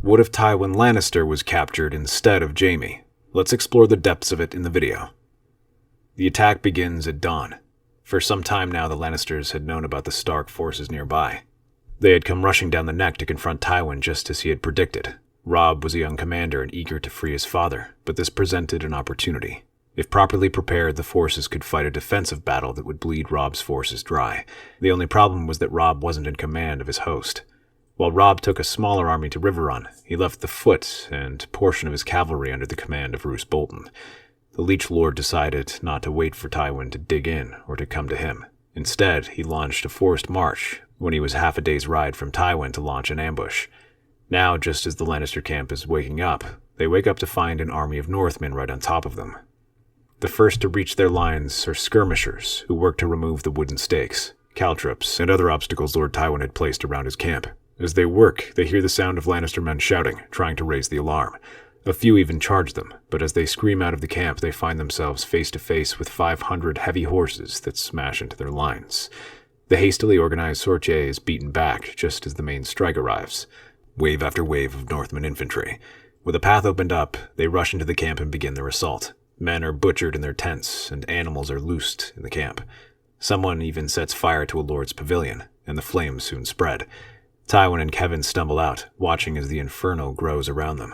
What if Tywin Lannister was captured instead of Jaime? Let's explore the depths of it in the video. The attack begins at dawn. For some time now, the Lannisters had known about the Stark forces nearby. They had come rushing down the neck to confront Tywin just as he had predicted. Robb was a young commander and eager to free his father, but this presented an opportunity. If properly prepared, the forces could fight a defensive battle that would bleed Robb's forces dry. The only problem was that Robb wasn't in command of his host. While Robb took a smaller army to Riverrun, he left the foot and a portion of his cavalry under the command of Roose Bolton. The Leech Lord decided not to wait for Tywin to dig in or to come to him. Instead, he launched a forced march when he was half a day's ride from Tywin to launch an ambush. Now, just as the Lannister camp is waking up, they wake up to find an army of Northmen right on top of them. The first to reach their lines are skirmishers, who work to remove the wooden stakes, caltrops, and other obstacles Lord Tywin had placed around his camp. As they work, they hear the sound of Lannister men shouting, trying to raise the alarm. A few even charge them, but as they scream out of the camp, they find themselves face to face with 500 heavy horses that smash into their lines. The hastily organized sortie is beaten back just as the main strike arrives. Wave after wave of Northman infantry. With a path opened up, they rush into the camp and begin their assault. Men are butchered in their tents, and animals are loosed in the camp. Someone even sets fire to a lord's pavilion, and the flames soon spread. Tywin and Kevin stumble out, watching as the inferno grows around them.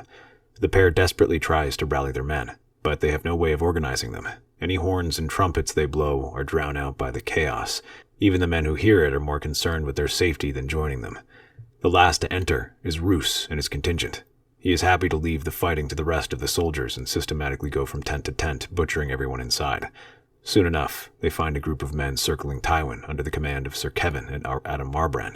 The pair desperately tries to rally their men, but they have no way of organizing them. Any horns and trumpets they blow are drowned out by the chaos. Even the men who hear it are more concerned with their safety than joining them. The last to enter is Roose and his contingent. He is happy to leave the fighting to the rest of the soldiers and systematically go from tent to tent, butchering everyone inside. Soon enough, they find a group of men circling Tywin under the command of Sir Kevin and Adam Marbrand.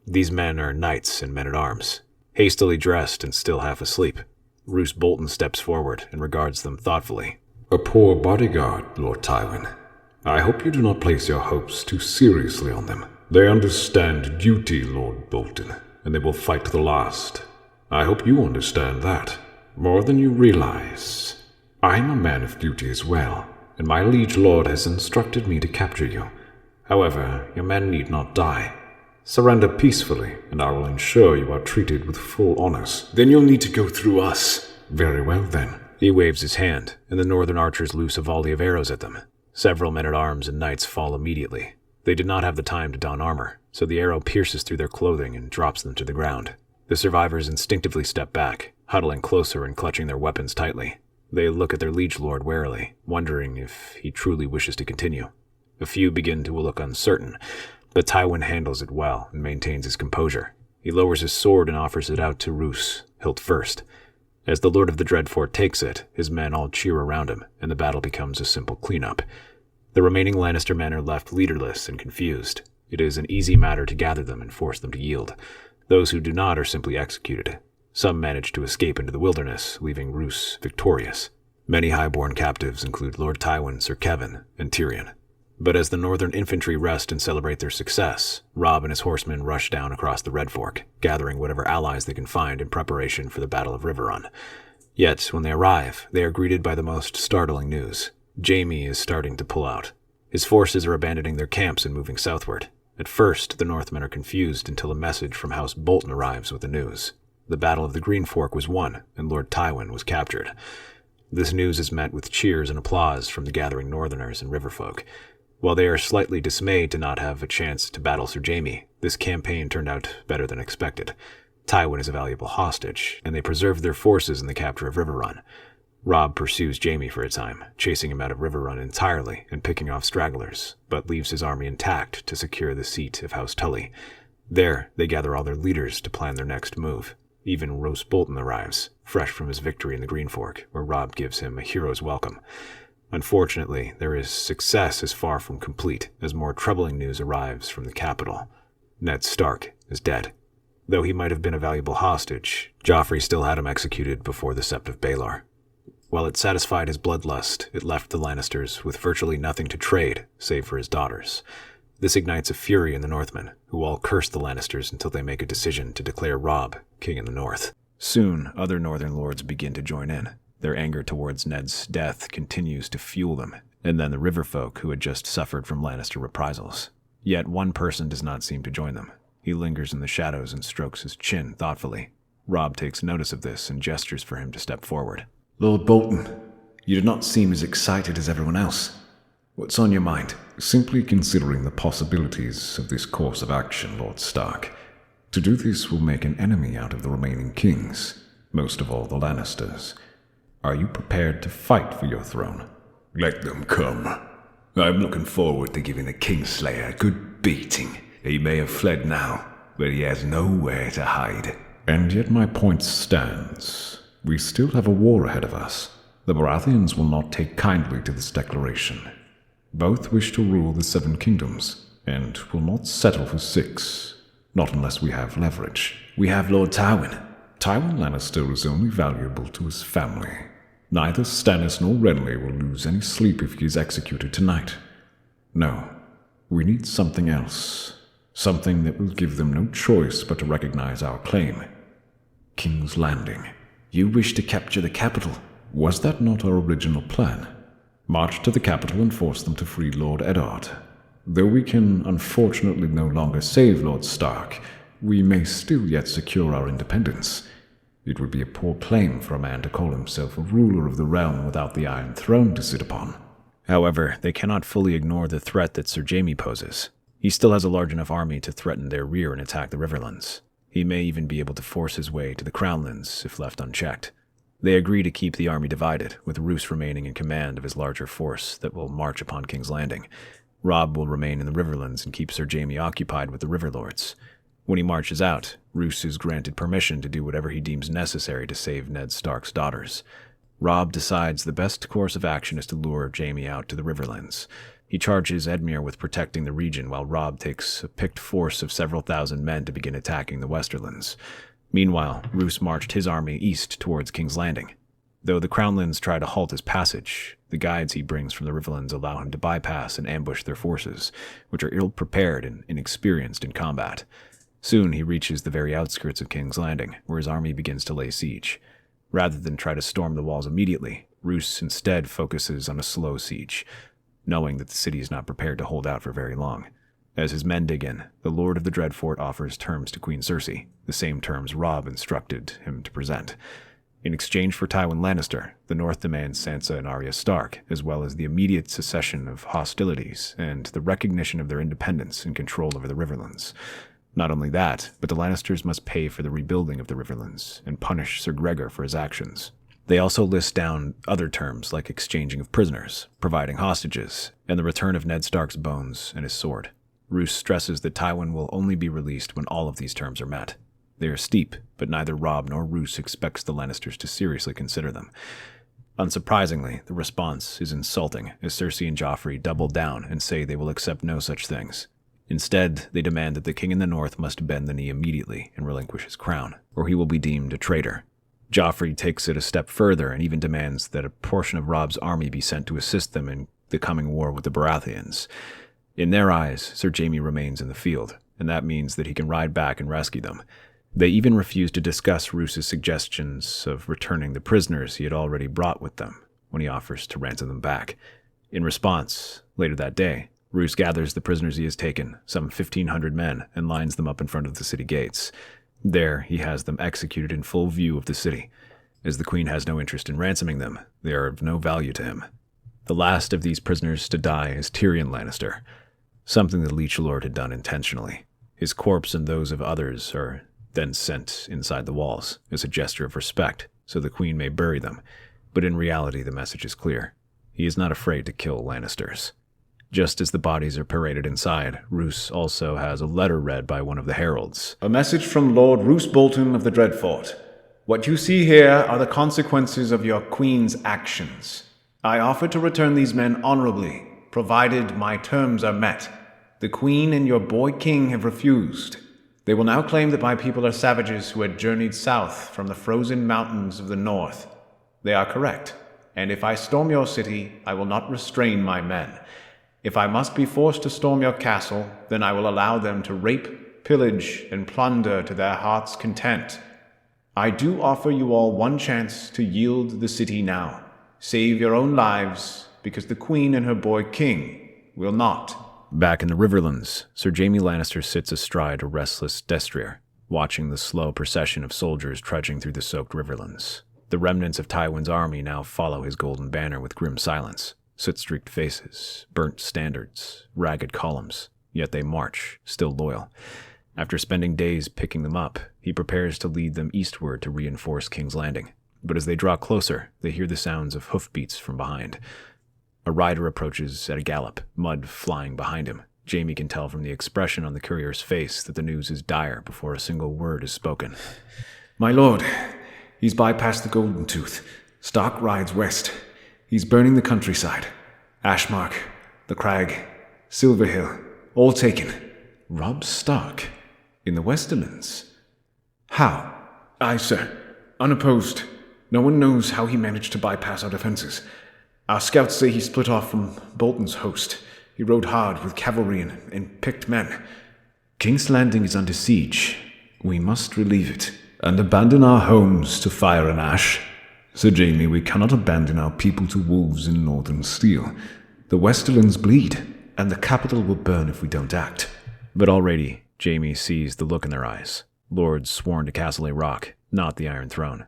These men are knights and men-at-arms, hastily dressed and still half asleep. Roose Bolton steps forward and regards them thoughtfully. A poor bodyguard, Lord Tywin. I hope you do not place your hopes too seriously on them. They understand duty, Lord Bolton, and they will fight to the last. I hope you understand that, more than you realize. I am a man of duty as well, and my liege lord has instructed me to capture you. However, your men need not die. Surrender peacefully, and I will ensure you are treated with full honors. Then you'll need to go through us. Very well, then. He waves his hand, and the northern archers loose a volley of arrows at them. Several men-at-arms and knights fall immediately. They did not have the time to don armor, so the arrow pierces through their clothing and drops them to the ground. The survivors instinctively step back, huddling closer and clutching their weapons tightly. They look at their liege lord warily, wondering if he truly wishes to continue. A few begin to look uncertain, but Tywin handles it well and maintains his composure. He lowers his sword and offers it out to Roose, hilt first. As the Lord of the Dreadfort takes it, his men all cheer around him, and the battle becomes a simple cleanup. The remaining Lannister men are left leaderless and confused. It is an easy matter to gather them and force them to yield. Those who do not are simply executed. Some manage to escape into the wilderness, leaving Roose victorious. Many highborn captives include Lord Tywin, Sir Kevin, and Tyrion. But as the northern infantry rest and celebrate their success, Robb and his horsemen rush down across the Red Fork, gathering whatever allies they can find in preparation for the Battle of Riverrun. Yet, when they arrive, they are greeted by the most startling news. Jaime is starting to pull out. His forces are abandoning their camps and moving southward. At first, the Northmen are confused until a message from House Bolton arrives with the news. The Battle of the Green Fork was won, and Lord Tywin was captured. This news is met with cheers and applause from the gathering Northerners and Riverfolk. While they are slightly dismayed to not have a chance to battle Sir Jaime, this campaign turned out better than expected. Tywin is a valuable hostage, and they preserved their forces in the capture of Riverrun. Robb pursues Jaime for a time, chasing him out of Riverrun entirely and picking off stragglers, but leaves his army intact to secure the seat of House Tully. There, they gather all their leaders to plan their next move. Even Roose Bolton arrives, fresh from his victory in the Green Fork, where Robb gives him a hero's welcome. Unfortunately, success is far from complete, as more troubling news arrives from the capital. Ned Stark is dead. Though he might have been a valuable hostage, Joffrey still had him executed before the Sept of Baelor. While it satisfied his bloodlust, it left the Lannisters with virtually nothing to trade, save for his daughters. This ignites a fury in the Northmen, who all curse the Lannisters until they make a decision to declare Robb king in the north. Soon, other northern lords begin to join in. Their anger towards Ned's death continues to fuel them, and then the Riverfolk who had just suffered from Lannister reprisals. Yet one person does not seem to join them. He lingers in the shadows and strokes his chin thoughtfully. Robb takes notice of this and gestures for him to step forward. Lord Bolton, you do not seem as excited as everyone else. What's on your mind? Simply considering the possibilities of this course of action, Lord Stark. To do this will make an enemy out of the remaining kings, most of all the Lannisters. Are you prepared to fight for your throne? Let them come. I'm looking forward to giving the Kingslayer a good beating. He may have fled now, but he has nowhere to hide. And yet my point stands. We still have a war ahead of us. The Baratheons will not take kindly to this declaration. Both wish to rule the Seven Kingdoms, and will not settle for 6. Not unless we have leverage. We have Lord Tywin. Tywin Lannister is only valuable to his family. Neither Stannis nor Renly will lose any sleep if he is executed tonight. No, we need something else. Something that will give them no choice but to recognize our claim. King's Landing. You wish to capture the capital? Was that not our original plan? March to the capital and force them to free Lord Eddard. Though we can unfortunately no longer save Lord Stark, we may still yet secure our independence. It would be a poor claim for a man to call himself a ruler of the realm without the Iron Throne to sit upon. However, they cannot fully ignore the threat that Sir Jaime poses. He still has a large enough army to threaten their rear and attack the Riverlands. He may even be able to force his way to the Crownlands if left unchecked. They agree to keep the army divided, with Roose remaining in command of his larger force that will march upon King's Landing. Robb will remain in the Riverlands and keep Sir Jaime occupied with the River Lords. When he marches out, Roose is granted permission to do whatever he deems necessary to save Ned Stark's daughters. Robb decides the best course of action is to lure Jaime out to the Riverlands. He charges Edmure with protecting the region while Robb takes a picked force of several thousand men to begin attacking the Westerlands. Meanwhile, Roose marched his army east towards King's Landing. Though the Crownlands try to halt his passage, the guides he brings from the Riverlands allow him to bypass and ambush their forces, which are ill-prepared and inexperienced in combat. Soon he reaches the very outskirts of King's Landing, where his army begins to lay siege. Rather than try to storm the walls immediately, Roose instead focuses on a slow siege, knowing that the city is not prepared to hold out for very long. As his men dig in, the Lord of the Dreadfort offers terms to Queen Cersei, the same terms Robb instructed him to present. In exchange for Tywin Lannister, the North demands Sansa and Arya Stark, as well as the immediate cessation of hostilities and the recognition of their independence and control over the Riverlands. Not only that, but the Lannisters must pay for the rebuilding of the Riverlands and punish Sir Gregor for his actions. They also list down other terms like exchanging of prisoners, providing hostages, and the return of Ned Stark's bones and his sword. Roose stresses that Tywin will only be released when all of these terms are met. They are steep, but neither Robb nor Roose expects the Lannisters to seriously consider them. Unsurprisingly, the response is insulting, as Cersei and Joffrey double down and say they will accept no such things. Instead, they demand that the king in the north must bend the knee immediately and relinquish his crown, or he will be deemed a traitor. Joffrey takes it a step further and even demands that a portion of Robb's army be sent to assist them in the coming war with the Baratheons. In their eyes, Sir Jaime remains in the field, and that means that he can ride back and rescue them. They even refuse to discuss Roose's suggestions of returning the prisoners he had already brought with them when he offers to ransom them back. In response, later that day, Roose gathers the prisoners he has taken, some 1,500 men, and lines them up in front of the city gates. There, he has them executed in full view of the city. As the queen has no interest in ransoming them, they are of no value to him. The last of these prisoners to die is Tyrion Lannister, something the Leech Lord had done intentionally. His corpse and those of others are then sent inside the walls as a gesture of respect, so the queen may bury them. But in reality, the message is clear. He is not afraid to kill Lannisters. Just as the bodies are paraded inside, Roose also has a letter read by one of the heralds. A message from Lord Roose Bolton of the Dreadfort. What you see here are the consequences of your queen's actions. I offer to return these men honorably, provided my terms are met. The queen and your boy king have refused. They will now claim that my people are savages who had journeyed south from the frozen mountains of the north. They are correct, and if I storm your city, I will not restrain my men. If I must be forced to storm your castle, then I will allow them to rape, pillage, and plunder to their heart's content. I do offer you all one chance to yield the city now. Save your own lives, because the queen and her boy king will not. Back in the Riverlands, Sir Jaime Lannister sits astride a restless destrier. watching the slow procession of soldiers trudging through the soaked riverlands. The remnants of Tywin's army now follow his golden banner with grim silence, soot-streaked faces, burnt standards, ragged columns, yet they march, still loyal. After spending days picking them up, he prepares to lead them eastward to reinforce King's Landing. But as they draw closer, they hear the sounds of hoofbeats from behind. A rider approaches at a gallop, mud flying behind him. Jaime can tell from the expression on the courier's face that the news is dire before a single word is spoken. My lord, he's bypassed the Golden Tooth. Stark rides west. He's burning the countryside. Ashmark, the Crag, Silverhill, all taken. Robb Stark? In the Westerlands? How? Aye, sir. Unopposed. No one knows how he managed to bypass our defenses. Our scouts say he split off from Bolton's host. He rode hard with cavalry and picked men. King's Landing is under siege. We must relieve it, and abandon our homes to fire and ash. Sir Jaime, we cannot abandon our people to wolves in northern steel. The Westerlands bleed, and the capital will burn if we don't act. But already, Jaime sees the look in their eyes. Lords sworn to Castle Rock, not the Iron Throne.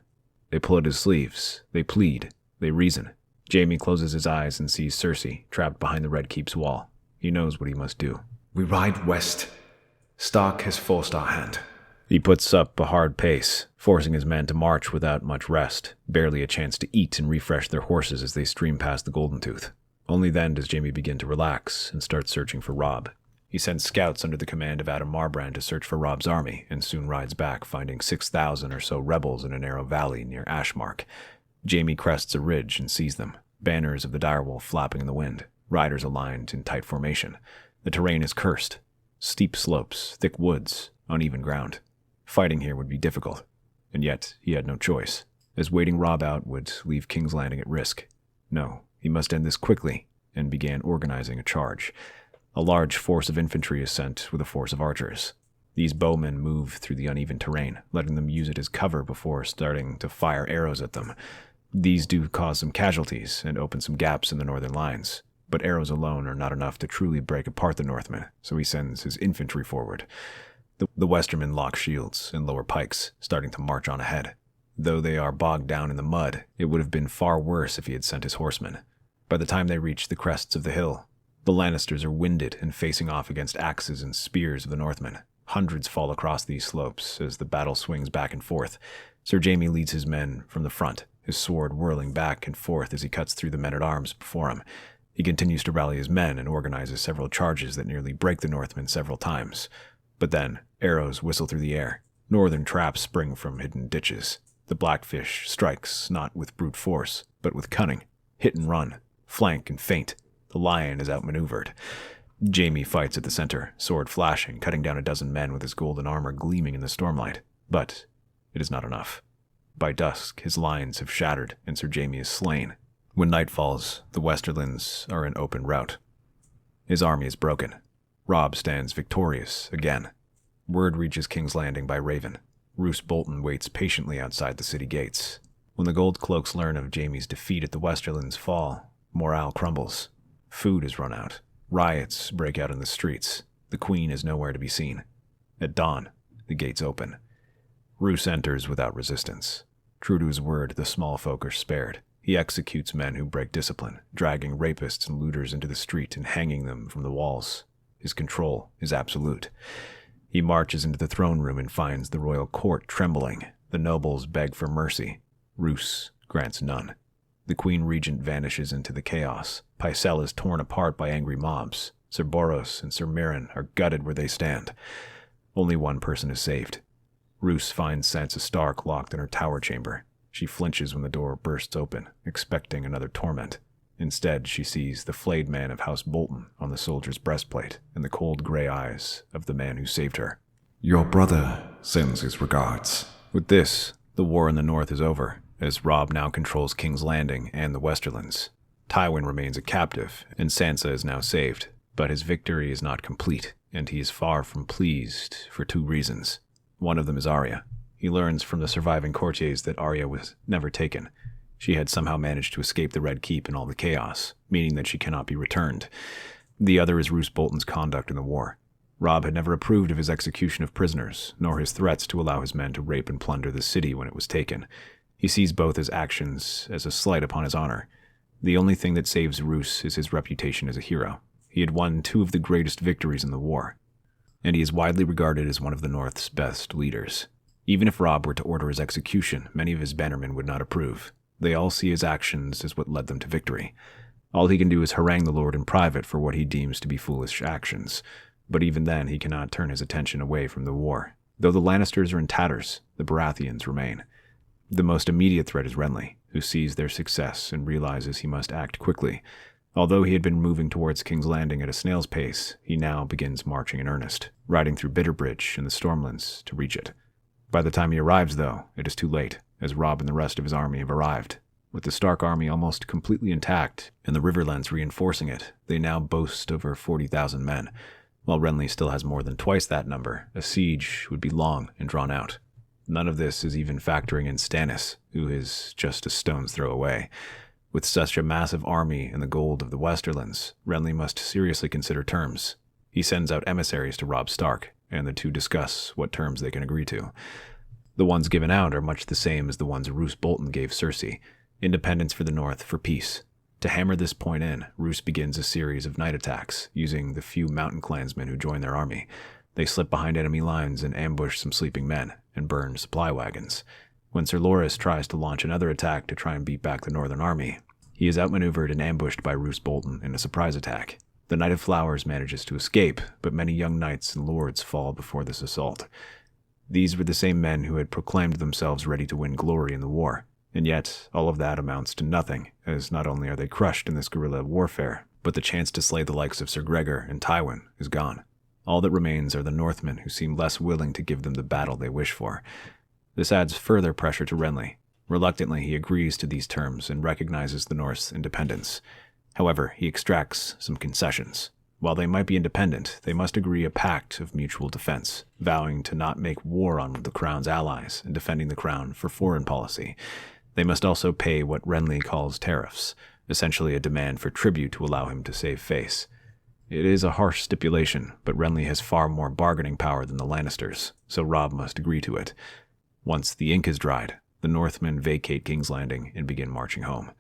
They pull at his sleeves. They plead. They reason. Jaime closes his eyes and sees Cersei, trapped behind the Red Keep's wall. He knows what he must do. We ride west. Stark has forced our hand. He puts up a hard pace, forcing his men to march without much rest, barely a chance to eat and refresh their horses as they stream past the Golden Tooth. Only then does Jaime begin to relax and start searching for Robb. He sends scouts under the command of Adam Marbrand to search for Robb's army, and soon rides back, finding 6,000 or so rebels in a narrow valley near Ashmark. Jaime crests a ridge and sees them, banners of the direwolf flapping in the wind, riders aligned in tight formation. The terrain is cursed. Steep slopes, thick woods, uneven ground. Fighting here would be difficult, and yet he had no choice, as waiting Robb out would leave King's Landing at risk. No, he must end this quickly, and began organizing a charge. A large force of infantry is sent with a force of archers. These bowmen move through the uneven terrain, letting them use it as cover before starting to fire arrows at them. These do cause some casualties and open some gaps in the northern lines, but arrows alone are not enough to truly break apart the Northmen, so he sends his infantry forward. The Westermen lock shields and lower pikes, starting to march on ahead. Though they are bogged down in the mud, it would have been far worse if he had sent his horsemen. By the time they reach the crests of the hill, the Lannisters are winded and facing off against axes and spears of the Northmen. Hundreds fall across these slopes as the battle swings back and forth. Sir Jaime leads his men from the front, his sword whirling back and forth as he cuts through the men-at-arms before him. He continues to rally his men and organizes several charges that nearly break the Northmen several times. But then, arrows whistle through the air. Northern traps spring from hidden ditches. The Blackfish strikes not with brute force, but with cunning. Hit and run, flank and feint. The Lion is outmaneuvered. Jaime fights at the center, sword flashing, cutting down a dozen men with his golden armor gleaming in the stormlight. But it is not enough. By dusk, his lines have shattered, and Sir Jaime is slain. When night falls, the Westerlands are in open rout. His army is broken. Robb stands victorious again. Word reaches King's Landing by Raven. Roose Bolton waits patiently outside the city gates. When the Gold Cloaks learn of Jaime's defeat at the Westerlands' fall, morale crumbles. Food is run out. Riots break out in the streets. The Queen is nowhere to be seen. At dawn, the gates open. Roose enters without resistance. True to his word, the small folk are spared. He executes men who break discipline, dragging rapists and looters into the street and hanging them from the walls. His control is absolute. He marches into the throne room and finds the royal court trembling. The nobles beg for mercy. Roose grants none. The Queen Regent vanishes into the chaos. Pycelle is torn apart by angry mobs. Sir Boros and Sir Mirren are gutted where they stand. Only one person is saved. Roose finds Sansa Stark locked in her tower chamber. She flinches when the door bursts open, expecting another torment. Instead, she sees the flayed man of House Bolton on the soldier's breastplate and the cold gray eyes of the man who saved her. Your brother sends his regards. With this, the war in the north is over, as Robb now controls King's Landing and the Westerlands. Tywin remains a captive, and Sansa is now saved, but his victory is not complete, and he is far from pleased for two reasons. One of them is Arya. He learns from the surviving courtiers that Arya was never taken. She had somehow managed to escape the Red Keep and all the chaos, meaning that she cannot be returned. The other is Roose Bolton's conduct in the war. Robb had never approved of his execution of prisoners, nor his threats to allow his men to rape and plunder the city when it was taken. He sees both his actions as a slight upon his honor. The only thing that saves Roose is his reputation as a hero. He had won 2 of the greatest victories in the war, and he is widely regarded as one of the North's best leaders. Even if Robb were to order his execution, many of his bannermen would not approve. They all see his actions as what led them to victory. All he can do is harangue the Lord in private for what he deems to be foolish actions, but even then he cannot turn his attention away from the war. Though the Lannisters are in tatters, the Baratheons remain. The most immediate threat is Renly, who sees their success and realizes he must act quickly. Although he had been moving towards King's Landing at a snail's pace, he now begins marching in earnest, riding through Bitterbridge and the Stormlands to reach it. By the time he arrives, though, it is too late, as Robb and the rest of his army have arrived. With the Stark army almost completely intact, and the Riverlands reinforcing it, they now boast over 40,000 men. While Renly still has more than twice that number, a siege would be long and drawn out. None of this is even factoring in Stannis, who is just a stone's throw away. With such a massive army and the gold of the Westerlands, Renly must seriously consider terms. He sends out emissaries to Robb Stark, and the two discuss what terms they can agree to. The ones given out are much the same as the ones Roose Bolton gave Cersei: independence for the North, for peace. To hammer this point in, Roose begins a series of night attacks, using the few mountain clansmen who join their army. They slip behind enemy lines and ambush some sleeping men, and burn supply wagons. When Sir Loras tries to launch another attack to try and beat back the Northern army, he is outmaneuvered and ambushed by Roose Bolton in a surprise attack. The Knight of Flowers manages to escape, but many young knights and lords fall before this assault. These were the same men who had proclaimed themselves ready to win glory in the war, and yet all of that amounts to nothing, as not only are they crushed in this guerrilla warfare, but the chance to slay the likes of Sir Gregor and Tywin is gone. All that remains are the Northmen, who seem less willing to give them the battle they wish for. This adds further pressure to Renly. Reluctantly, he agrees to these terms and recognizes the North's independence. However, he extracts some concessions. While they might be independent, they must agree a pact of mutual defense, vowing to not make war on the Crown's allies and defending the Crown for foreign policy. They must also pay what Renly calls tariffs, essentially a demand for tribute to allow him to save face. It is a harsh stipulation, but Renly has far more bargaining power than the Lannisters, so Robb must agree to it. Once the ink is dried, the Northmen vacate King's Landing and begin marching home.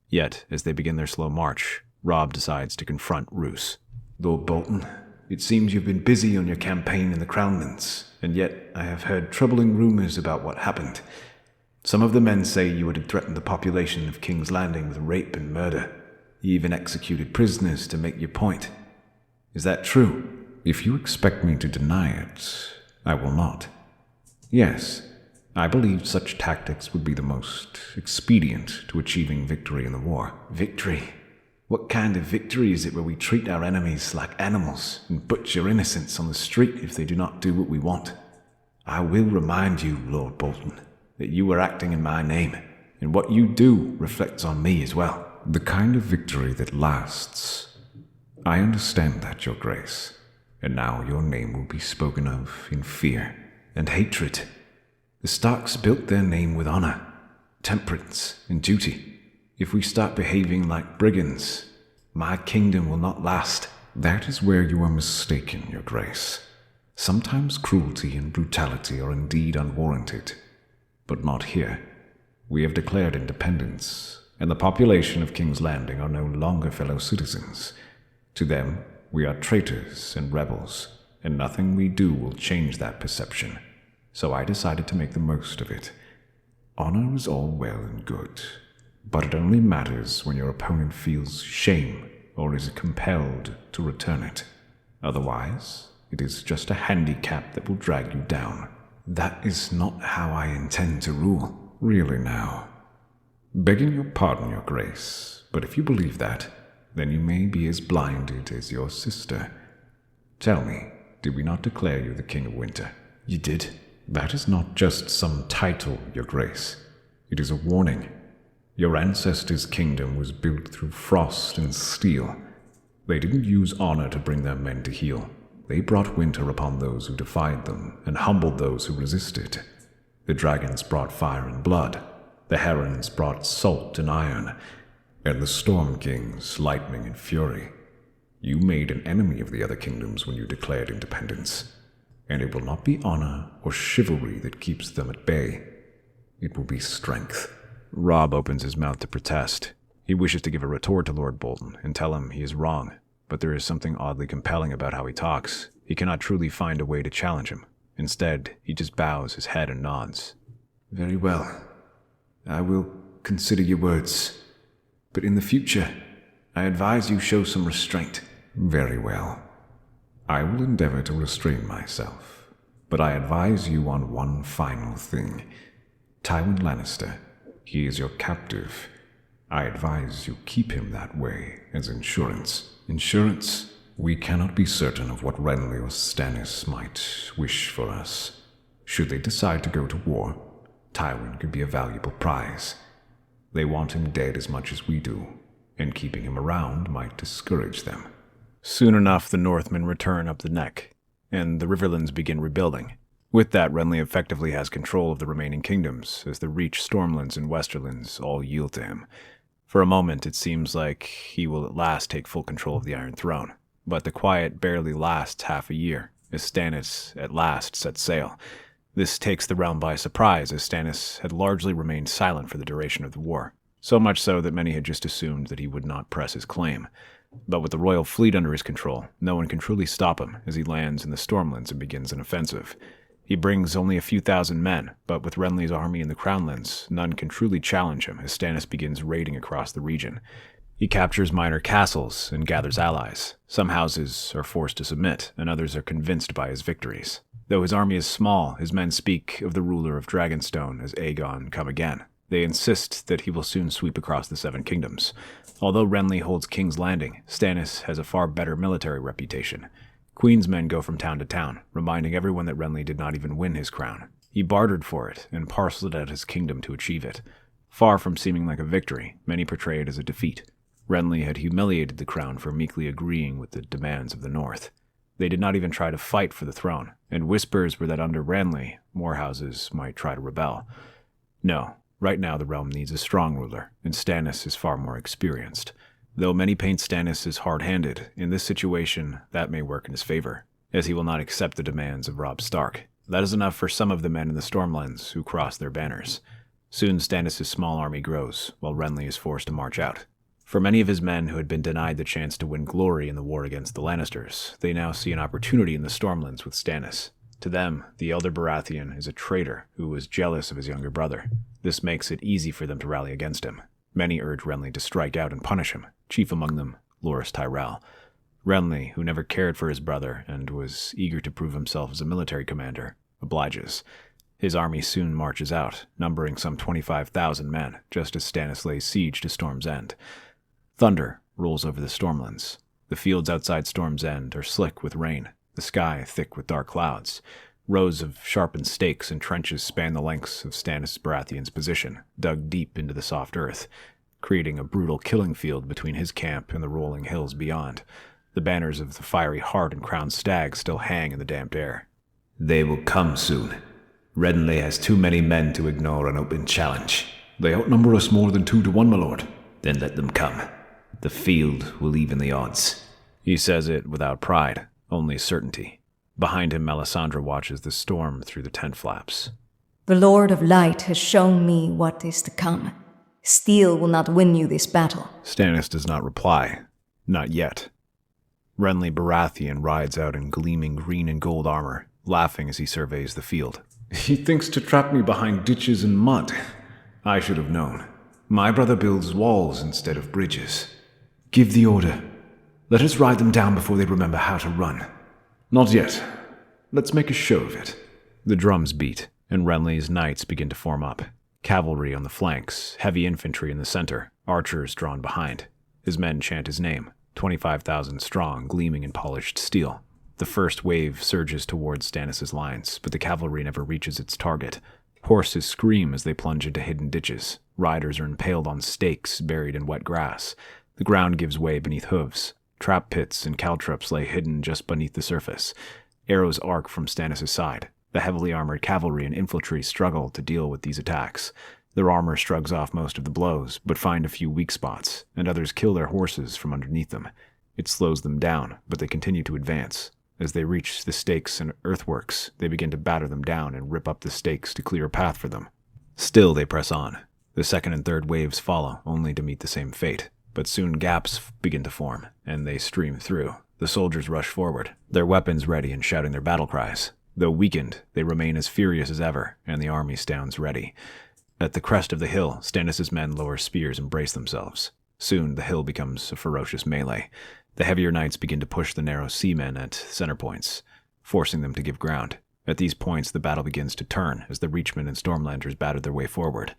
Yet, as they begin their slow march, Robb decides to confront Roose. Lord Bolton, it seems you've been busy on your campaign in the Crownlands, and yet I have heard troubling rumors about what happened. Some of the men say you had threatened the population of King's Landing with rape and murder. You even executed prisoners to make your point. Is that true? If you expect me to deny it, I will not. Yes, I believe such tactics would be the most expedient to achieving victory in the war. Victory? What kind of victory is it where we treat our enemies like animals and butcher innocents on the street if they do not do what we want? I will remind you, Lord Bolton, that you are acting in my name, and what you do reflects on me as well. The kind of victory that lasts. I understand that, Your Grace, and now your name will be spoken of in fear and hatred. The Starks built their name with honor, temperance, and duty. If we start behaving like brigands, my kingdom will not last. That is where you are mistaken, Your Grace. Sometimes cruelty and brutality are indeed unwarranted, but not here. We have declared independence, and the population of King's Landing are no longer fellow citizens. To them, we are traitors and rebels, and nothing we do will change that perception. So I decided to make the most of it. Honor is all well and good, but it only matters when your opponent feels shame or is compelled to return it. Otherwise, it is just a handicap that will drag you down. That is not how I intend to rule. Really now. Begging your pardon, Your Grace, but if you believe that, then you may be as blinded as your sister. Tell me, did we not declare you the King of Winter? You did. That is not just some title, Your Grace. It is a warning. Your ancestors' kingdom was built through frost and steel. They didn't use honor to bring their men to heel. They brought winter upon those who defied them and humbled those who resisted. The dragons brought fire and blood. The herons brought salt and iron. And the Storm Kings lightning and fury. You made an enemy of the other kingdoms when you declared independence, and it will not be honor or chivalry that keeps them at bay. It will be strength. Robb opens his mouth to protest. He wishes to give a retort to Lord Bolton and tell him he is wrong, but there is something oddly compelling about how he talks. He cannot truly find a way to challenge him. Instead, he just bows his head and nods. Very well. I will consider your words. But in the future, I advise you show some restraint. Very well. I will endeavor to restrain myself. But I advise you on one final thing. Tywin Lannister, he is your captive. I advise you keep him that way as insurance. Insurance? We cannot be certain of what Renly or Stannis might wish for us. Should they decide to go to war, Tywin could be a valuable prize. They want him dead as much as we do, and keeping him around might discourage them. Soon enough, the Northmen return up the neck, and the Riverlands begin rebuilding. With that, Renly effectively has control of the remaining kingdoms, as the Reach, Stormlands, and Westerlands all yield to him. For a moment, it seems like he will at last take full control of the Iron Throne, but the quiet barely lasts half a year, as Stannis at last sets sail. This takes the realm by surprise, as Stannis had largely remained silent for the duration of the war, so much so that many had just assumed that he would not press his claim. But with the royal fleet under his control, no one can truly stop him as he lands in the Stormlands and begins an offensive. He brings only a few thousand men, but with Renly's army in the Crownlands, none can truly challenge him as Stannis begins raiding across the region. He captures minor castles and gathers allies. Some houses are forced to submit, and others are convinced by his victories. Though his army is small, his men speak of the ruler of Dragonstone as Aegon come again. They insist that he will soon sweep across the Seven Kingdoms. Although Renly holds King's Landing, Stannis has a far better military reputation. Queen's men go from town to town, reminding everyone that Renly did not even win his crown. He bartered for it and parceled out his kingdom to achieve it. Far from seeming like a victory, many portray it as a defeat. Renly had humiliated the crown for meekly agreeing with the demands of the North. They did not even try to fight for the throne, and whispers were that under Renly, more houses might try to rebel. No, right now the realm needs a strong ruler, and Stannis is far more experienced. Though many paint Stannis as hard-handed, in this situation that may work in his favor, as he will not accept the demands of Robb Stark. That is enough for some of the men in the Stormlands who cross their banners. Soon Stannis' small army grows, while Renly is forced to march out. For many of his men who had been denied the chance to win glory in the war against the Lannisters, they now see an opportunity in the Stormlands with Stannis. To them, the elder Baratheon is a traitor who was jealous of his younger brother. This makes it easy for them to rally against him. Many urge Renly to strike out and punish him, chief among them, Loras Tyrell. Renly, who never cared for his brother and was eager to prove himself as a military commander, obliges. His army soon marches out, numbering some 25,000 men, just as Stannis lays siege to Storm's End. Thunder rolls over the Stormlands. The fields outside Storm's End are slick with rain, the sky thick with dark clouds. Rows of sharpened stakes and trenches span the lengths of Stannis Baratheon's position, dug deep into the soft earth, creating a brutal killing field between his camp and the rolling hills beyond. The banners of the fiery hart and crowned stag still hang in the damped air. They will come soon. Renly has too many men to ignore an open challenge. They outnumber us more than 2 to 1, my lord. Then let them come. The field will even the odds. He says it without pride, only certainty. Behind him, Melisandre watches the storm through the tent flaps. The Lord of Light has shown me what is to come. Steel will not win you this battle. Stannis does not reply. Not yet. Renly Baratheon rides out in gleaming green and gold armor, laughing as he surveys the field. He thinks to trap me behind ditches and mud. I should have known. My brother builds walls instead of bridges. Give the order. Let us ride them down before they remember how to run. Not yet. Let's make a show of it. The drums beat, and Renly's knights begin to form up. Cavalry on the flanks, heavy infantry in the center, archers drawn behind. His men chant his name, 25,000 strong, gleaming in polished steel. The first wave surges towards Stannis' lines, but the cavalry never reaches its target. Horses scream as they plunge into hidden ditches. Riders are impaled on stakes buried in wet grass. The ground gives way beneath hooves. Trap pits and caltrops lay hidden just beneath the surface. Arrows arc from Stannis' side. The heavily armored cavalry and infantry struggle to deal with these attacks. Their armor shrugs off most of the blows, but find a few weak spots, and others kill their horses from underneath them. It slows them down, but they continue to advance. As they reach the stakes and earthworks, they begin to batter them down and rip up the stakes to clear a path for them. Still, they press on. The second and third waves follow, only to meet the same fate. But soon gaps begin to form, and they stream through. The soldiers rush forward, their weapons ready and shouting their battle cries. Though weakened, they remain as furious as ever, and the army stands ready. At the crest of the hill, Stannis' men lower spears and brace themselves. Soon, the hill becomes a ferocious melee. The heavier knights begin to push the narrow seamen at center points, forcing them to give ground. At these points, the battle begins to turn as the Reachmen and Stormlanders batter their way forward.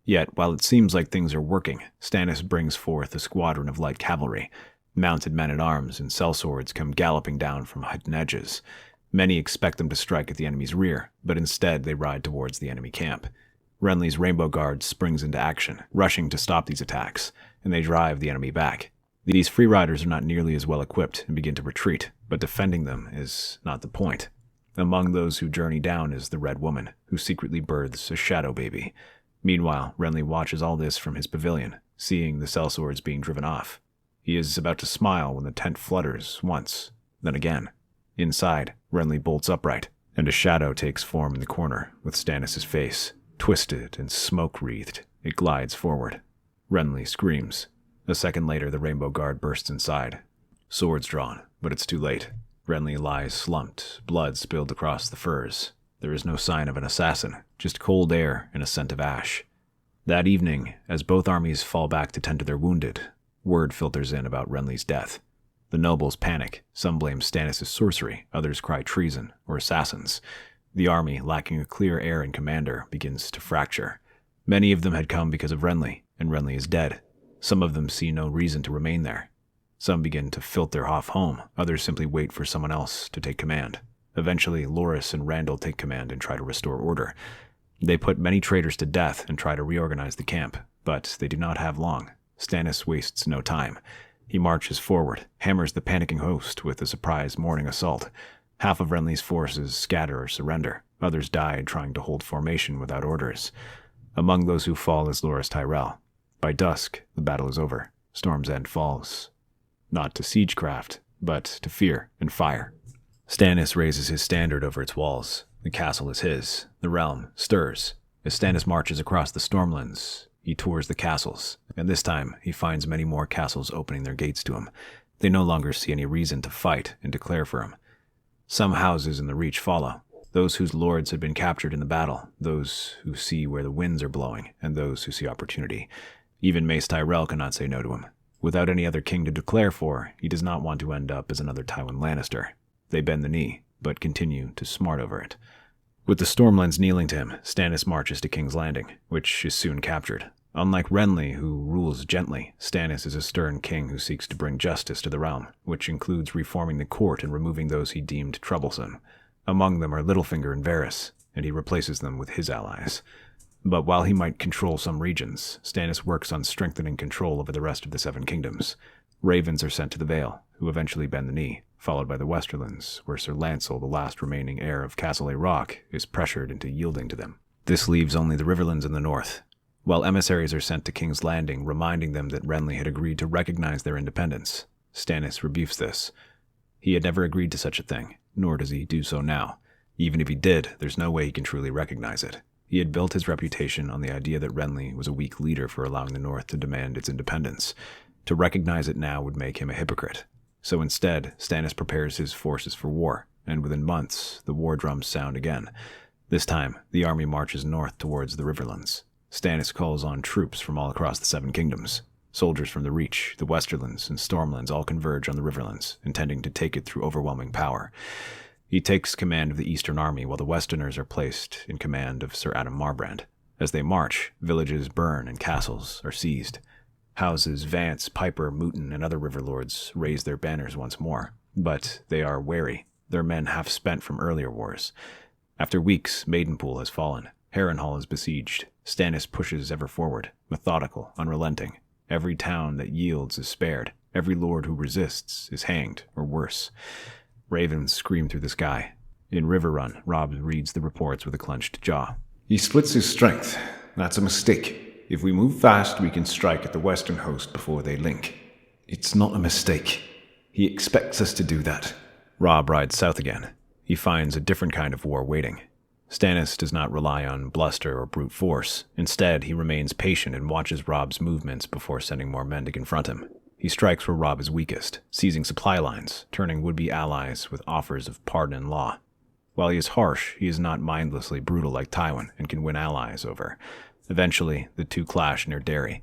Yet, while it seems like things are working, Stannis brings forth a squadron of light cavalry. Mounted men-at-arms and sellswords come galloping down from hidden edges. Many expect them to strike at the enemy's rear, but instead they ride towards the enemy camp. Renly's Rainbow Guard springs into action, rushing to stop these attacks, and they drive the enemy back. These free riders are not nearly as well equipped and begin to retreat, but defending them is not the point. Among those who journey down is the Red Woman, who secretly births a shadow baby. Meanwhile, Renly watches all this from his pavilion, seeing the sellswords being driven off. He is about to smile when the tent flutters once, then again. Inside, Renly bolts upright, and a shadow takes form in the corner with Stannis' face. Twisted and smoke-wreathed, it glides forward. Renly screams. A second later, the Rainbow Guard bursts inside. Swords drawn, but it's too late. Renly lies slumped, blood spilled across the furs. There is no sign of an assassin, just cold air and a scent of ash. That evening, as both armies fall back to tend to their wounded, word filters in about Renly's death. The nobles panic. Some blame Stannis' sorcery, others cry treason or assassins. The army, lacking a clear heir and commander, begins to fracture. Many of them had come because of Renly, and Renly is dead. Some of them see no reason to remain there. Some begin to filter off home, others simply wait for someone else to take command. Eventually, Loras and Randall take command and try to restore order. They put many traitors to death and try to reorganize the camp, but they do not have long. Stannis wastes no time. He marches forward, hammers the panicking host with a surprise morning assault. Half of Renly's forces scatter or surrender. Others die trying to hold formation without orders. Among those who fall is Loras Tyrell. By dusk, the battle is over. Storm's End falls. Not to siegecraft, but to fear and fire. Stannis raises his standard over its walls. The castle is his. The realm stirs. As Stannis marches across the Stormlands, he tours the castles, and this time he finds many more castles opening their gates to him. They no longer see any reason to fight and declare for him. Some houses in the Reach follow, those whose lords had been captured in the battle, those who see where the winds are blowing, and those who see opportunity. Even Mace Tyrell cannot say no to him. Without any other king to declare for, he does not want to end up as another Tywin Lannister. They bend the knee, but continue to smart over it. With the Stormlands kneeling to him, Stannis marches to King's Landing, which is soon captured. Unlike Renly, who rules gently, Stannis is a stern king who seeks to bring justice to the realm, which includes reforming the court and removing those he deemed troublesome. Among them are Littlefinger and Varys, and he replaces them with his allies. But while he might control some regions, Stannis works on strengthening control over the rest of the Seven Kingdoms. Ravens are sent to the Vale, who eventually bend the knee, followed by the Westerlands, where Sir Lancel, the last remaining heir of Castle Rock, is pressured into yielding to them. This leaves only the Riverlands in the north, while emissaries are sent to King's Landing, reminding them that Renly had agreed to recognize their independence. Stannis rebukes this. He had never agreed to such a thing, nor does he do so now. Even if he did, there's no way he can truly recognize it. He had built his reputation on the idea that Renly was a weak leader for allowing the North to demand its independence. To recognize it now would make him a hypocrite. So instead, Stannis prepares his forces for war, and within months, the war drums sound again. This time, the army marches north towards the Riverlands. Stannis calls on troops from all across the Seven Kingdoms. Soldiers from the Reach, the Westerlands, and Stormlands all converge on the Riverlands, intending to take it through overwhelming power. He takes command of the Eastern Army, while the Westerners are placed in command of Sir Adam Marbrand. As they march, villages burn and castles are seized. Houses Vance, Piper, Mooton, and other river lords raise their banners once more, but they are wary, their men half spent from earlier wars. After weeks, Maidenpool has fallen. Harrenhal is besieged. Stannis pushes ever forward, methodical, unrelenting. Every town that yields is spared. Every lord who resists is hanged, or worse. Ravens scream through the sky. In Riverrun, Robb reads the reports with a clenched jaw. He splits his strength. That's a mistake. If we move fast, we can strike at the western host before they link. It's not a mistake. He expects us to do that. Robb rides south again. He finds a different kind of war waiting. Stannis does not rely on bluster or brute force. Instead, he remains patient and watches Robb's movements before sending more men to confront him. He strikes where Robb is weakest, seizing supply lines, turning would-be allies with offers of pardon and law. While he is harsh, he is not mindlessly brutal like Tywin and can win allies over. Eventually, the two clash near Derry.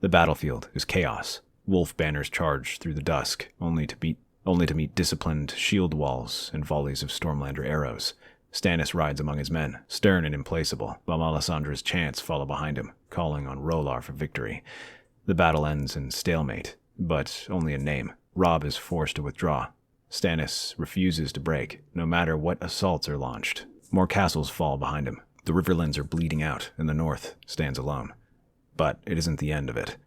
The battlefield is chaos. Wolf banners charge through the dusk, only to meet disciplined shield walls and volleys of Stormlander arrows. Stannis rides among his men, stern and implacable, while Melisandre's chants follow behind him, calling on R'hllor for victory. The battle ends in stalemate, but only in name. Robb is forced to withdraw. Stannis refuses to break, no matter what assaults are launched. More castles fall behind him. The Riverlands are bleeding out, and the north stands alone. But it isn't the end of it.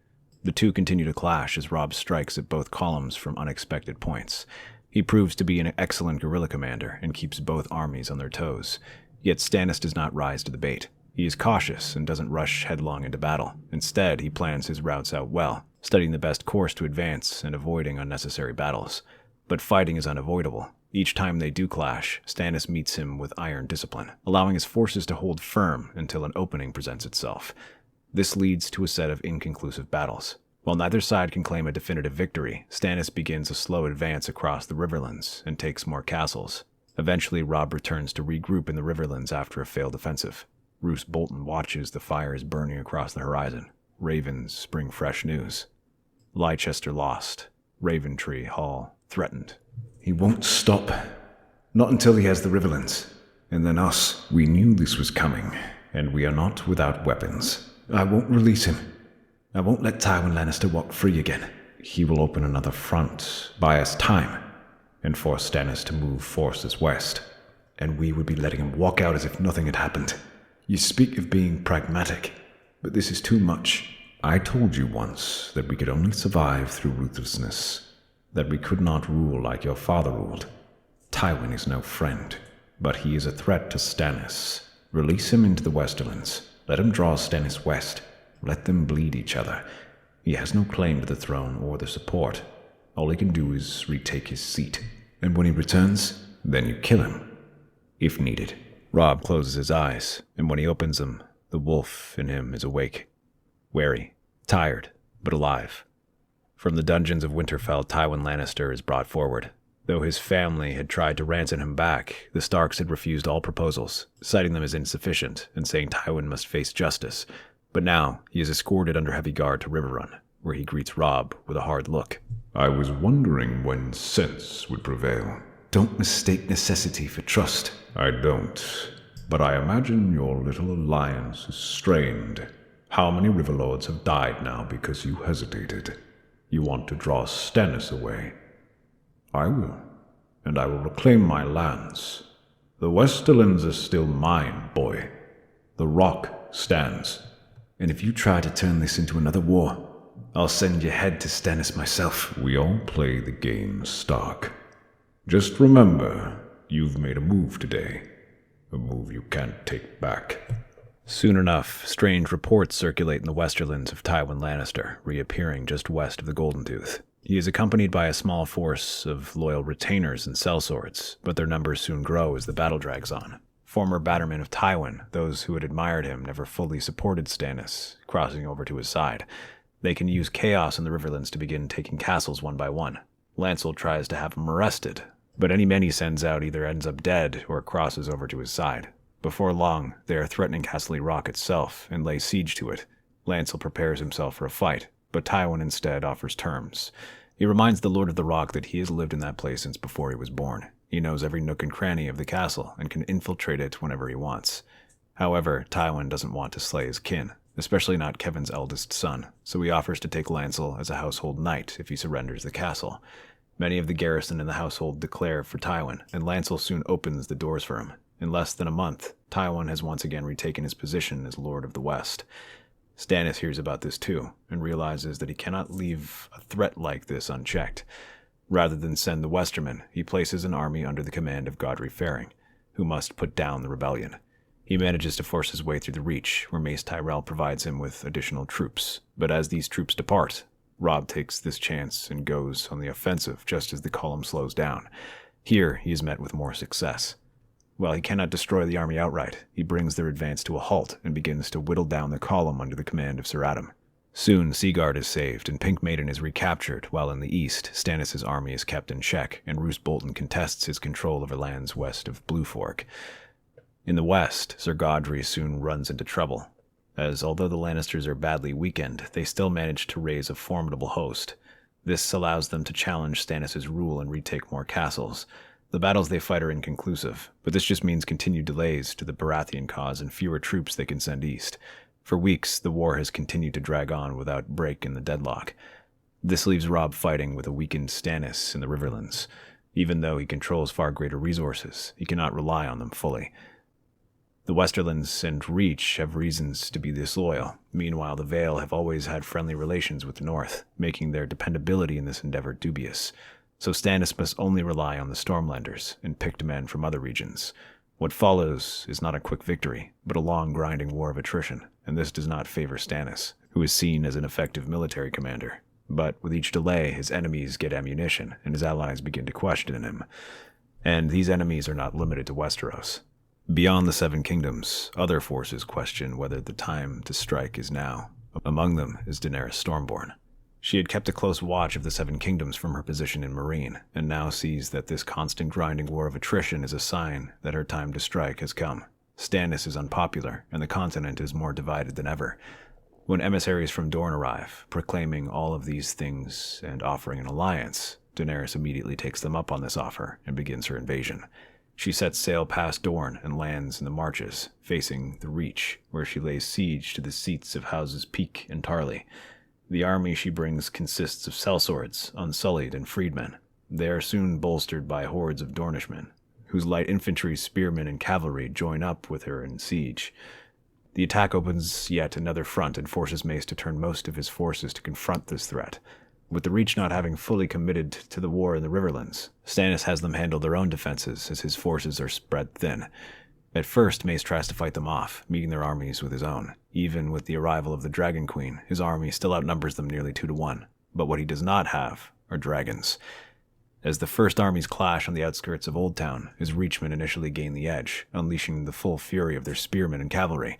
The two continue to clash as Robb strikes at both columns from unexpected points. He proves to be an excellent guerrilla commander and keeps both armies on their toes. Yet Stannis does not rise to the bait. He is cautious and doesn't rush headlong into battle. Instead, he plans his routes out well, studying the best course to advance and avoiding unnecessary battles. But fighting is unavoidable. Each time they do clash, Stannis meets him with iron discipline, allowing his forces to hold firm until an opening presents itself. This leads to a set of inconclusive battles. While neither side can claim a definitive victory, Stannis begins a slow advance across the Riverlands and takes more castles. Eventually, Robb returns to regroup in the Riverlands after a failed offensive. Roose Bolton watches the fires burning across the horizon. Ravens bring fresh news. Leicester lost. Raventree Hall threatened. He won't stop. Not until he has the Riverlands. And then us. We knew this was coming, and we are not without weapons. I won't release him. I won't let Tywin Lannister walk free again. He will open another front, buy us time, and force Stannis to move forces west. And we would be letting him walk out as if nothing had happened. You speak of being pragmatic, but this is too much. I told you once that we could only survive through ruthlessness, that we could not rule like your father ruled. Tywin is no friend, but he is a threat to Stannis. Release him into the Westerlands. Let him draw Stannis west. Let them bleed each other. He has no claim to the throne or the support. All he can do is retake his seat. And when he returns, then you kill him, if needed. Robb closes his eyes, and when he opens them, the wolf in him is awake. Wary, tired, but alive. From the dungeons of Winterfell, Tywin Lannister is brought forward. Though his family had tried to ransom him back, the Starks had refused all proposals, citing them as insufficient and saying Tywin must face justice. But now, he is escorted under heavy guard to Riverrun, where he greets Robb with a hard look. I was wondering when sense would prevail. Don't mistake necessity for trust. I don't. But I imagine your little alliance is strained. How many Riverlords have died now because you hesitated? You want to draw Stannis away. I will, and I will reclaim my lands. The Westerlands are still mine, boy. The Rock stands. And if you try to turn this into another war, I'll send your head to Stannis myself. We all play the game, Stark. Just remember, you've made a move today. A move you can't take back. Soon enough, strange reports circulate in the Westerlands of Tywin Lannister, reappearing just west of the Golden Tooth. He is accompanied by a small force of loyal retainers and sellswords, but their numbers soon grow as the battle drags on. Former battermen of Tywin, those who had admired him, never fully supported Stannis, crossing over to his side. They can use chaos in the Riverlands to begin taking castles one by one. Lancel tries to have him arrested, but any men he sends out either ends up dead or crosses over to his side. Before long, they are threatening Castle Rock itself and lay siege to it. Lancel prepares himself for a fight, but Tywin instead offers terms. He reminds the Lord of the Rock that he has lived in that place since before he was born. He knows every nook and cranny of the castle and can infiltrate it whenever he wants. However, Tywin doesn't want to slay his kin, especially not Kevan's eldest son, so he offers to take Lancel as a household knight if he surrenders the castle. Many of the garrison and the household declare for Tywin, and Lancel soon opens the doors for him. In less than a month, Tywin has once again retaken his position as Lord of the West. Stannis hears about this too, and realizes that he cannot leave a threat like this unchecked. Rather than send the Westermen, he places an army under the command of Godry Ferring, who must put down the rebellion. He manages to force his way through the Reach, where Mace Tyrell provides him with additional troops. But as these troops depart, Robb takes this chance and goes on the offensive just as the column slows down. Here, he is met with more success. While he cannot destroy the army outright, he brings their advance to a halt and begins to whittle down the column under the command of Sir Adam. Soon, Seaguard is saved, and Pink Maiden is recaptured, while in the east, Stannis' army is kept in check, and Roose Bolton contests his control over lands west of Blue Fork. In the west, Sir Godfrey soon runs into trouble, as although the Lannisters are badly weakened, they still manage to raise a formidable host. This allows them to challenge Stannis' rule and retake more castles. The battles they fight are inconclusive, but this just means continued delays to the Baratheon cause and fewer troops they can send east. For weeks, the war has continued to drag on without break in the deadlock. This leaves Robb fighting with a weakened Stannis in the Riverlands. Even though he controls far greater resources, he cannot rely on them fully. The Westerlands and Reach have reasons to be disloyal. Meanwhile, the Vale have always had friendly relations with the North, making their dependability in this endeavor dubious. So Stannis must only rely on the Stormlanders and picked men from other regions. What follows is not a quick victory, but a long grinding war of attrition, and this does not favor Stannis, who is seen as an effective military commander. But with each delay, his enemies get ammunition, and his allies begin to question him. And these enemies are not limited to Westeros. Beyond the Seven Kingdoms, other forces question whether the time to strike is now. Among them is Daenerys Stormborn. She had kept a close watch of the Seven Kingdoms from her position in Meereen, and now sees that this constant grinding war of attrition is a sign that her time to strike has come. Stannis is unpopular, and the continent is more divided than ever. When emissaries from Dorne arrive, proclaiming all of these things and offering an alliance, Daenerys immediately takes them up on this offer and begins her invasion. She sets sail past Dorne and lands in the Marches, facing the Reach, where she lays siege to the seats of Houses Peake and Tarly. The army she brings consists of sellswords, unsullied, and freedmen. They are soon bolstered by hordes of Dornishmen, whose light infantry, spearmen, and cavalry join up with her in siege. The attack opens yet another front and forces Mace to turn most of his forces to confront this threat. With the Reach not having fully committed to the war in the Riverlands, Stannis has them handle their own defenses as his forces are spread thin. At first, Mace tries to fight them off, meeting their armies with his own. Even with the arrival of the Dragon Queen, his army still outnumbers them nearly 2-1. But what he does not have are dragons. As the first armies clash on the outskirts of Old Town, his Reachmen initially gain the edge, unleashing the full fury of their spearmen and cavalry.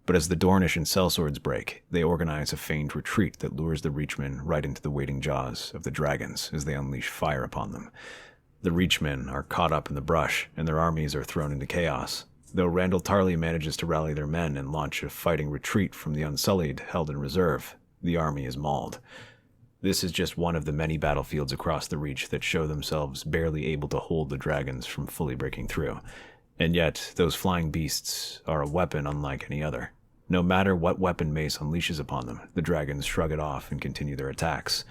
But as the Dornish and sellswords break, they organize a feigned retreat that lures the Reachmen right into the waiting jaws of the dragons as they unleash fire upon them. The Reachmen are caught up in the brush, and their armies are thrown into chaos. Though Randall Tarly manages to rally their men and launch a fighting retreat from the Unsullied held in reserve, the army is mauled. This is just one of the many battlefields across the Reach that show themselves barely able to hold the dragons from fully breaking through. And yet, those flying beasts are a weapon unlike any other. No matter what weapon Mace unleashes upon them, the dragons shrug it off and continue their attacks.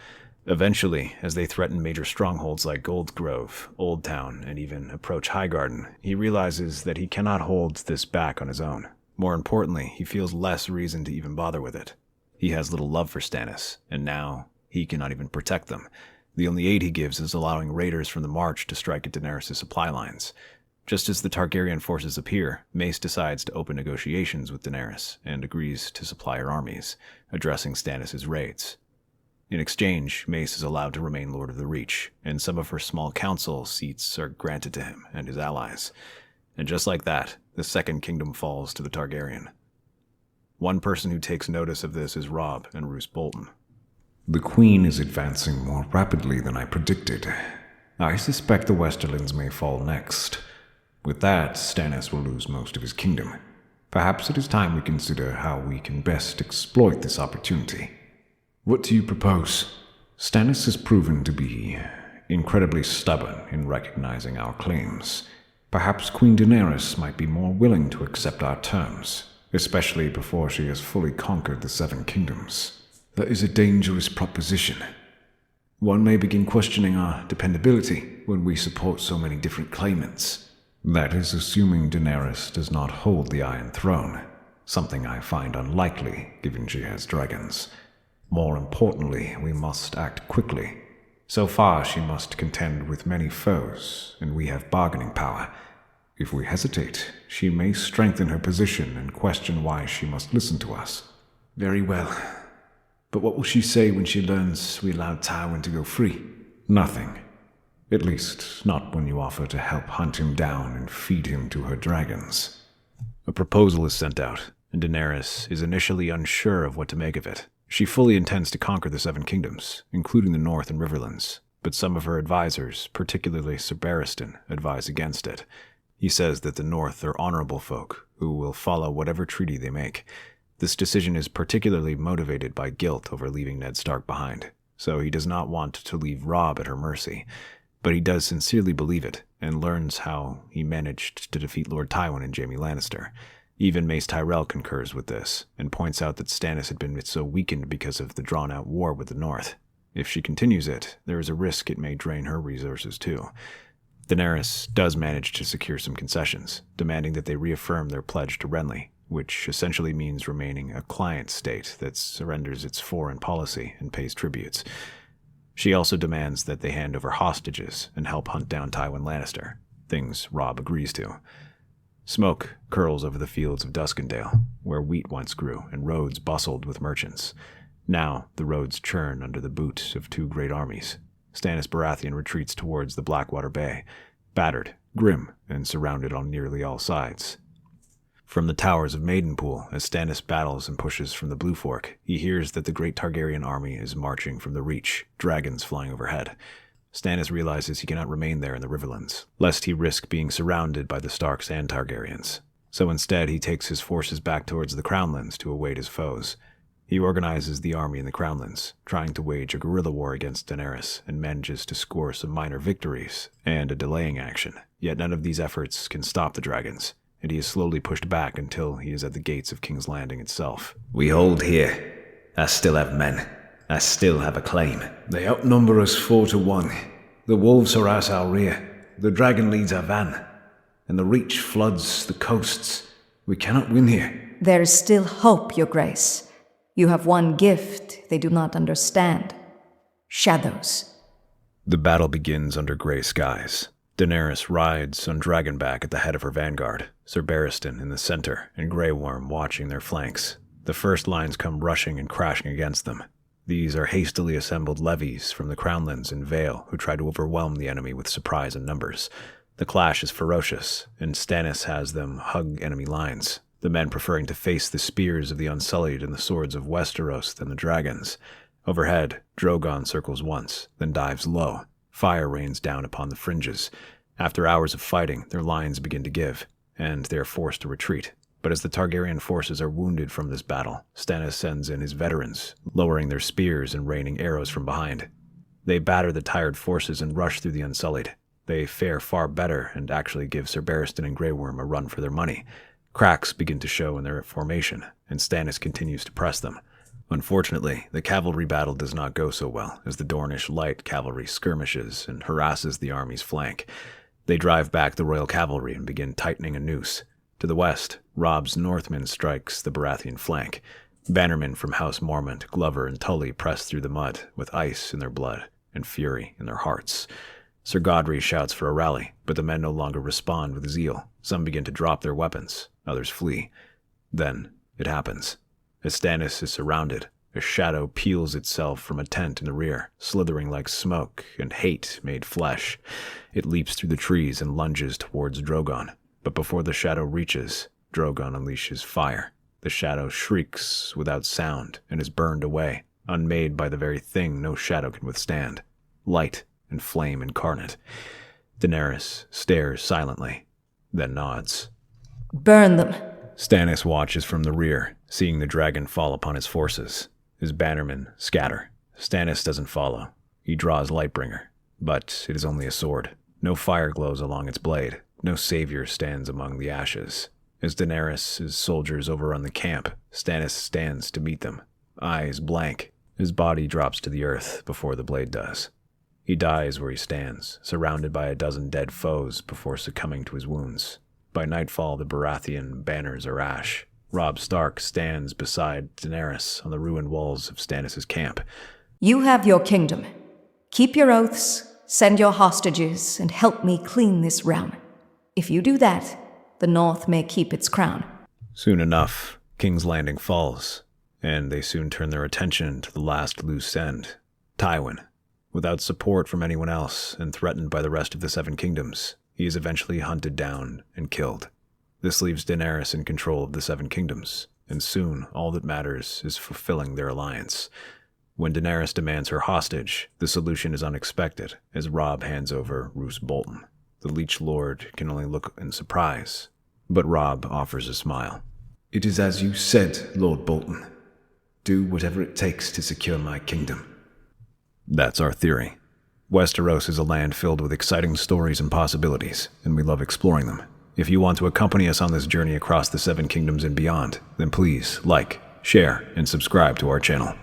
Eventually, as they threaten major strongholds like Goldgrove, Old Town, and even approach Highgarden, he realizes that he cannot hold this back on his own. More importantly, he feels less reason to even bother with it. He has little love for Stannis, and now he cannot even protect them. The only aid he gives is allowing raiders from the March to strike at Daenerys' supply lines. Just as the Targaryen forces appear, Mace decides to open negotiations with Daenerys and agrees to supply her armies, addressing Stannis' raids. In exchange, Mace is allowed to remain Lord of the Reach, and some of her small council seats are granted to him and his allies. And just like that, the Second Kingdom falls to the Targaryen. One person who takes notice of this is Robb and Roose Bolton. The Queen is advancing more rapidly than I predicted. I suspect the Westerlands may fall next. With that, Stannis will lose most of his kingdom. Perhaps it is time we consider how we can best exploit this opportunity. What do you propose? Stannis has proven to be incredibly stubborn in recognizing our claims. Perhaps Queen Daenerys might be more willing to accept our terms, especially before she has fully conquered the Seven Kingdoms. That is a dangerous proposition. One may begin questioning our dependability when we support so many different claimants. That is assuming Daenerys does not hold the Iron Throne, something I find unlikely given she has dragons. More importantly, we must act quickly. So far, she must contend with many foes, and we have bargaining power. If we hesitate, she may strengthen her position and question why she must listen to us. Very well. But what will she say when she learns we allowed Tywin to go free? Nothing. At least, not when you offer to help hunt him down and feed him to her dragons. A proposal is sent out, and Daenerys is initially unsure of what to make of it. She fully intends to conquer the Seven Kingdoms, including the North and Riverlands, but some of her advisors, particularly Sir Barristan, advise against it. He says that the North are honorable folk who will follow whatever treaty they make. This decision is particularly motivated by guilt over leaving Ned Stark behind, so he does not want to leave Robb at her mercy. But he does sincerely believe it, and learns how he managed to defeat Lord Tywin and Jaime Lannister. Even Mace Tyrell concurs with this, and points out that Stannis had been so weakened because of the drawn-out war with the North. If she continues it, there is a risk it may drain her resources too. Daenerys does manage to secure some concessions, demanding that they reaffirm their pledge to Renly, which essentially means remaining a client state that surrenders its foreign policy and pays tributes. She also demands that they hand over hostages and help hunt down Tywin Lannister, things Robb agrees to. Smoke curls over the fields of Duskendale, where wheat once grew and roads bustled with merchants. Now the roads churn under the boot of two great armies. Stannis Baratheon retreats towards the Blackwater Bay, battered, grim, and surrounded on nearly all sides. From the towers of Maidenpool, as Stannis battles and pushes from the Blue Fork, he hears that the great Targaryen army is marching from the Reach, dragons flying overhead. Stannis realizes he cannot remain there in the Riverlands, lest he risk being surrounded by the Starks and Targaryens. So instead, he takes his forces back towards the Crownlands to await his foes. He organizes the army in the Crownlands, trying to wage a guerrilla war against Daenerys, and manages to score some minor victories and a delaying action. Yet none of these efforts can stop the dragons, and he is slowly pushed back until he is at the gates of King's Landing itself. We hold here. I still have men. I still have a claim. They outnumber us 4-1. The wolves harass our rear. The dragon leads our van. And the Reach floods the coasts. We cannot win here. There is still hope, Your Grace. You have one gift they do not understand. Shadows. The battle begins under gray skies. Daenerys rides on Dragonback at the head of her vanguard, Sir Barristan in the center, and Grey Worm watching their flanks. The first lines come rushing and crashing against them. These are hastily assembled levies from the Crownlands and Vale who try to overwhelm the enemy with surprise and numbers. The clash is ferocious, and Stannis has them hug enemy lines, the men preferring to face the spears of the Unsullied and the swords of Westeros than the dragons. Overhead, Drogon circles once, then dives low. Fire rains down upon the fringes. After hours of fighting, their lines begin to give, and they are forced to retreat. But as the Targaryen forces are wounded from this battle, Stannis sends in his veterans, lowering their spears and raining arrows from behind. They batter the tired forces and rush through the Unsullied. They fare far better and actually give Sir Barristan and Grey Worm a run for their money. Cracks begin to show in their formation, and Stannis continues to press them. Unfortunately, the cavalry battle does not go so well, as the Dornish light cavalry skirmishes and harasses the army's flank. They drive back the royal cavalry and begin tightening a noose. To the west, Robb's Northmen strikes the Baratheon flank. Bannermen from House Mormont, Glover, and Tully press through the mud, with ice in their blood and fury in their hearts. Sir Godry shouts for a rally, but the men no longer respond with zeal. Some begin to drop their weapons, others flee. Then it happens. As Stannis is surrounded, a shadow peels itself from a tent in the rear, slithering like smoke and hate made flesh. It leaps through the trees and lunges towards Drogon. But before the shadow reaches, Drogon unleashes fire. The shadow shrieks without sound and is burned away, unmade by the very thing no shadow can withstand. Light and flame incarnate. Daenerys stares silently, then nods. Burn them. Stannis watches from the rear, seeing the dragon fall upon his forces. His bannermen scatter. Stannis doesn't follow. He draws Lightbringer, but it is only a sword. No fire glows along its blade. No savior stands among the ashes. As Daenerys' soldiers overrun the camp, Stannis stands to meet them, eyes blank. His body drops to the earth before the blade does. He dies where he stands, surrounded by a dozen dead foes before succumbing to his wounds. By nightfall, the Baratheon banners are ash. Robb Stark stands beside Daenerys on the ruined walls of Stannis' camp. You have your kingdom. Keep your oaths, send your hostages, and help me clean this realm. If you do that, the North may keep its crown. Soon enough, King's Landing falls, and they soon turn their attention to the last loose end, Tywin. Without support from anyone else and threatened by the rest of the Seven Kingdoms, he is eventually hunted down and killed. This leaves Daenerys in control of the Seven Kingdoms, and soon all that matters is fulfilling their alliance. When Daenerys demands her hostage, the solution is unexpected, as Robb hands over Roose Bolton. The Leech Lord can only look in surprise, but Robb offers a smile. It is as you said, Lord Bolton. Do whatever it takes to secure my kingdom. That's our theory. Westeros is a land filled with exciting stories and possibilities, and we love exploring them. If you want to accompany us on this journey across the Seven Kingdoms and beyond, then please like, share, and subscribe to our channel.